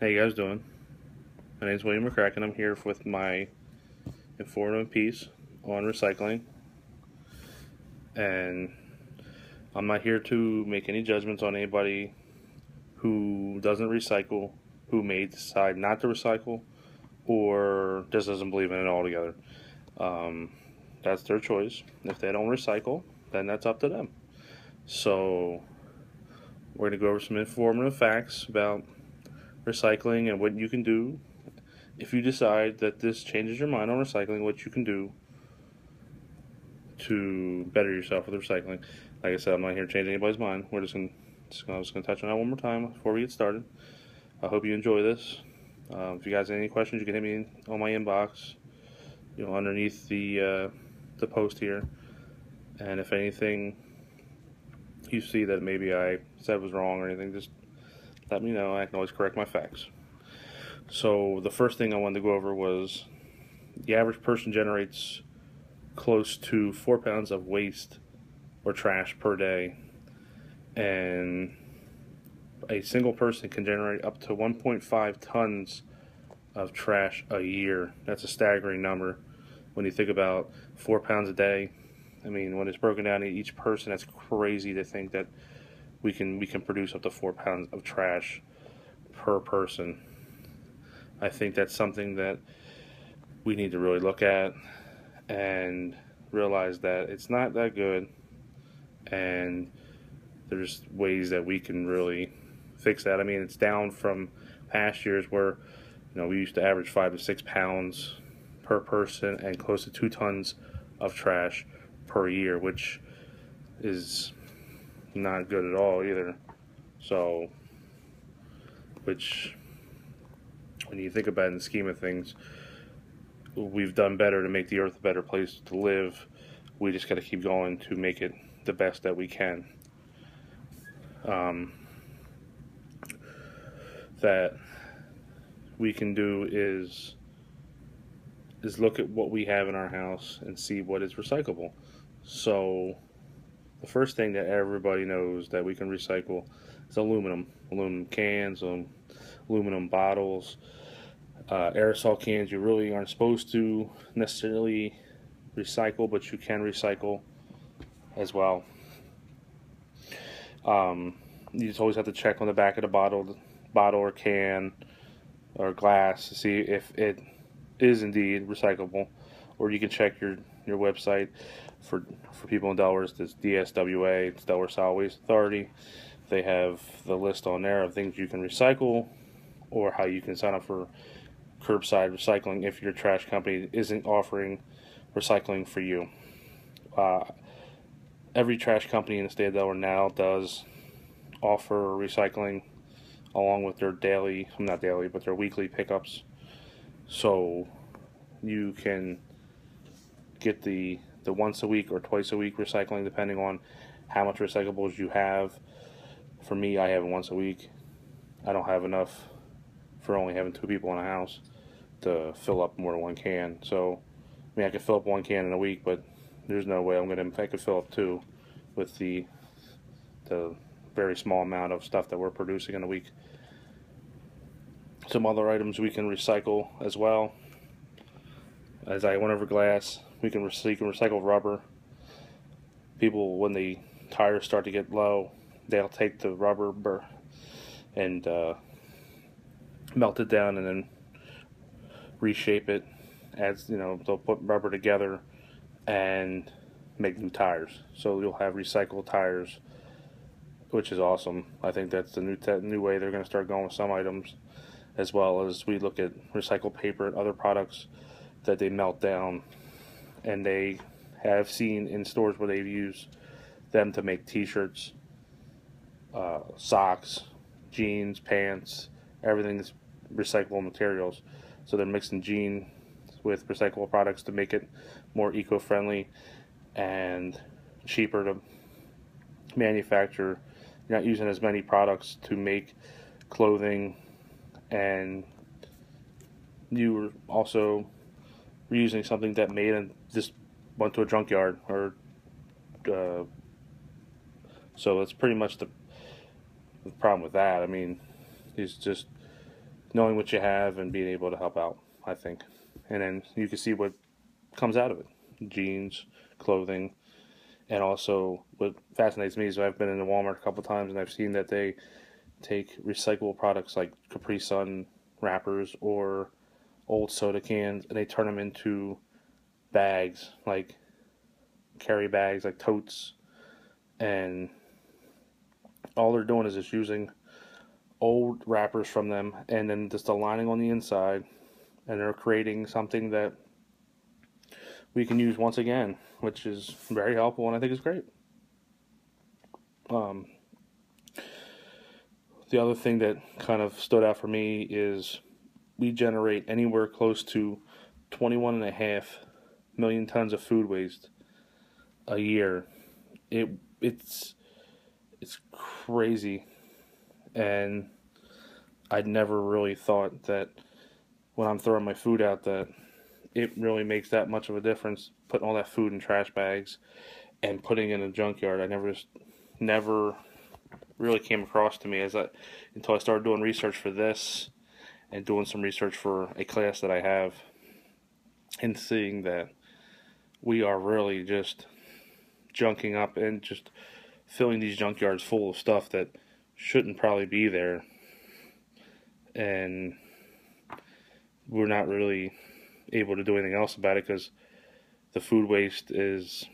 How you guys doing? My name is William McCracken. I'm here with my informative piece on recycling, and I'm not here to make any judgments on anybody who doesn't recycle, who may decide not to recycle, or just doesn't believe in it altogether. Um, that's their choice. If they don't recycle, then that's up to them. So we're going to go over some informative facts about recycling and what you can do if you decide that this changes your mind on recycling, what you can do to better yourself with recycling. Like I said, I'm not here to change anybody's mind. I'm just gonna touch on that one more time before we get started. I hope you enjoy this. If you guys have any questions, you can hit me on my inbox, underneath the post here. And if anything you see that maybe I said was wrong or anything, just let me know. I can always correct my facts. So the first thing I wanted to go over was the average person generates close to 4 pounds of waste or trash per day, and a single person can generate up to 1.5 tons of trash a year. That's a staggering number when you think about 4 pounds a day. I mean, when it's broken down to each person, that's crazy to think that we can produce up to 4 pounds of trash per person. I think that's something that we need to really look at and realize that it's not that good, and there's ways that we can really fix that. I mean, it's down from past years where we used to average 5 to 6 pounds per person and close to 2 tons of trash per year, which is not good at all either. So, which when you think about it in the scheme of things, we've done better to make the earth a better place to live. We just got to keep going to make it the best that we can. That we can do is look at what we have in our house and see what is recyclable. So the first thing that everybody knows that we can recycle is aluminum cans, aluminum bottles, aerosol cans. You really aren't supposed to necessarily recycle, but you can recycle as well. You just always have to check on the back of the bottle or can or glass to see if it is indeed recyclable, or you can check your website for people in Delaware. It's DSWA, it's Delaware Solid Waste Authority. They have the list on there of things you can recycle, or how you can sign up for curbside recycling if your trash company isn't offering recycling for you. Uh, every trash company in the state of Delaware now does offer recycling along with their not daily, but their weekly pickups. So you can get the once a week or twice a week recycling depending on how much recyclables you have. For me, I have it once a week. I don't have enough for only having two people in a house to fill up more than one can. So, I mean, I could fill up one can in a week, but there's no way I could fill up two with the very small amount of stuff that we're producing in a week. Some other items we can recycle as well. As I went over glass, you can recycle rubber. People, when the tires start to get low, they'll take the rubber and melt it down and then reshape it. They'll put rubber together and make new tires. So you'll have recycled tires, which is awesome. I think that's the new way they're going to start going with some items, as well as we look at recycled paper and other products that they melt down, and they have seen in stores where they've used them to make t-shirts, socks, jeans, pants. Everything's recyclable materials. So they're mixing jeans with recyclable products to make it more eco-friendly and cheaper to manufacture. You're not using as many products to make clothing, and you were also reusing something that made and just went to a junkyard, or so that's pretty much the problem with that. I mean, it's just knowing what you have and being able to help out, I think. And then you can see what comes out of it: jeans, clothing, and also what fascinates me is I've been in the Walmart a couple times and I've seen that they take recyclable products like Capri Sun wrappers or old soda cans and they turn them into bags, like carry bags, like totes, and all they're doing is just using old wrappers from them and then just the lining on the inside, and they're creating something that we can use once again, which is very helpful and I think is great. Um, the other thing that kind of stood out for me is we generate anywhere close to 21.5 million tons of food waste a year. It's crazy, and I'd never really thought that when I'm throwing my food out that it really makes that much of a difference. Putting all that food in trash bags and putting it in a junkyard, I never really came across to me until I started doing research for this and doing some research for a class that I have, and seeing that we are really just junking up and just filling these junkyards full of stuff that shouldn't probably be there, and we're not really able to do anything else about it because the food waste is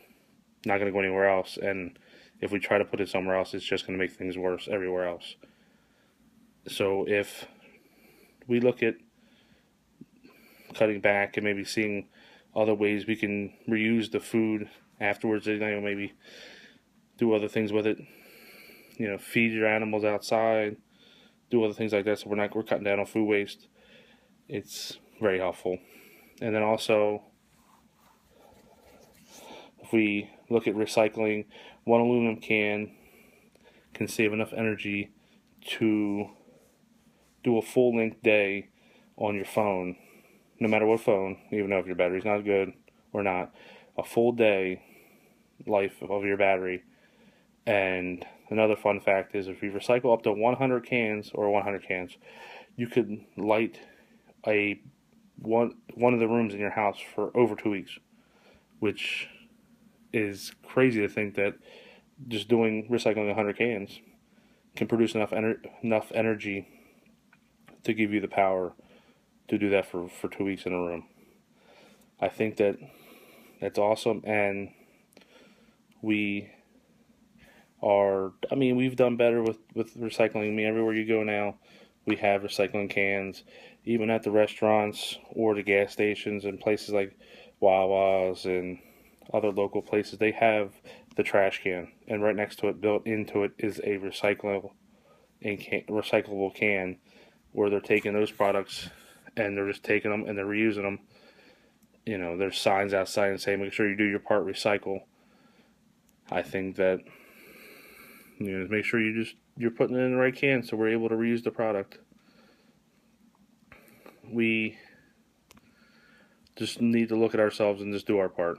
not going to go anywhere else, and if we try to put it somewhere else, it's just going to make things worse everywhere else. So if we look at cutting back and maybe seeing other ways we can reuse the food afterwards, maybe do other things with it, feed your animals outside, do other things like that, so we're cutting down on food waste. It's very helpful. And then also, if we look at recycling, one aluminum can save enough energy to do a full-length day on your phone, no matter what phone, even though if your battery's not good or not, a full day life of your battery. And another fun fact is if you recycle up to 100 cans, you could light one of the rooms in your house for over 2 weeks, which is crazy to think that just recycling 100 cans can produce enough energy to give you the power to do that for 2 weeks in a room. I think that's awesome, and we've done better with recycling. Everywhere you go now, we have recycling cans, even at the restaurants or the gas stations and places like Wawa's and other local places. They have the trash can, and right next to it, built into it, is a recyclable can where they're taking those products and they're just taking them and they're reusing them. There's signs outside and saying, make sure you do your part, recycle. I think that, make sure you're putting it in the right can so we're able to reuse the product. We just need to look at ourselves and just do our part.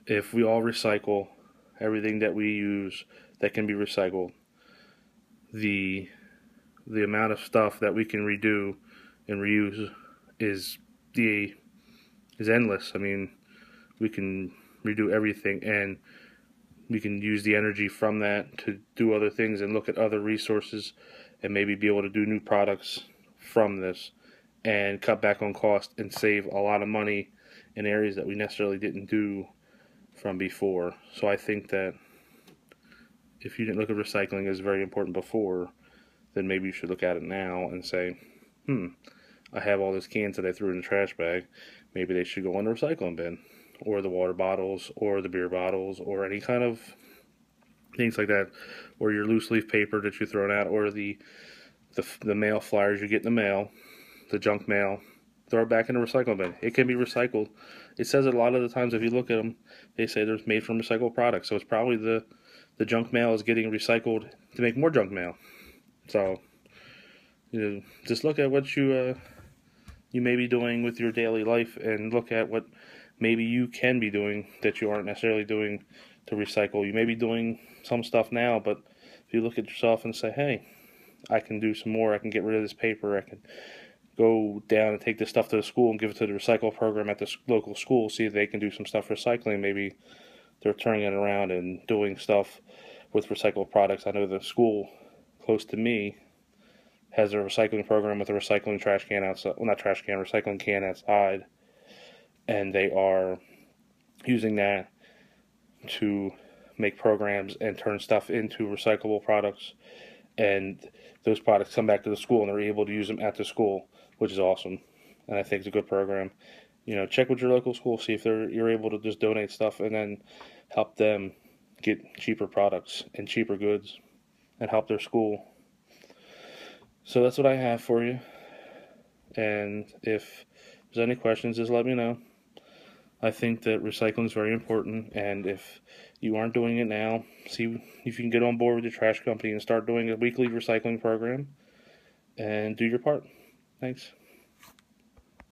If we all recycle everything that we use that can be recycled, the amount of stuff that we can redo and reuse is endless. We can redo everything, and we can use the energy from that to do other things and look at other resources and maybe be able to do new products from this and cut back on cost and save a lot of money in areas that we necessarily didn't do from before. So I think that if you didn't look at recycling as very important before, then maybe you should look at it now and say, I have all these cans that I threw in the trash bag. Maybe they should go in the recycling bin, or the water bottles, or the beer bottles, or any kind of things like that, or your loose leaf paper that you're throwing out, or the mail flyers you get in the mail, the junk mail. Throw it back in the recycling bin. It can be recycled. It says a lot of the times if you look at them, they say they're made from recycled products. So it's probably the junk mail is getting recycled to make more junk mail. So just look at what you may be doing with your daily life, and look at what maybe you can be doing that you aren't necessarily doing to recycle. You may be doing some stuff now, but if you look at yourself and say, hey, I can do some more. I can get rid of this paper. I can go down and take this stuff to the school and give it to the recycle program at the local school, see if they can do some stuff for recycling. Maybe they're turning it around and doing stuff with recycled products. I know the school close to me has a recycling program with a recycling trash can outside. Well, not trash can, recycling can outside. And they are using that to make programs and turn stuff into recyclable products. And those products come back to the school and they're able to use them at the school, which is awesome. And I think it's a good program. Check with your local school, see if you're able to just donate stuff and then help them get cheaper products and cheaper goods and help their school. So that's what I have for you. And if there's any questions, just let me know. I think that recycling is very important, and if you aren't doing it now, see if you can get on board with your trash company and start doing a weekly recycling program and do your part. Thanks.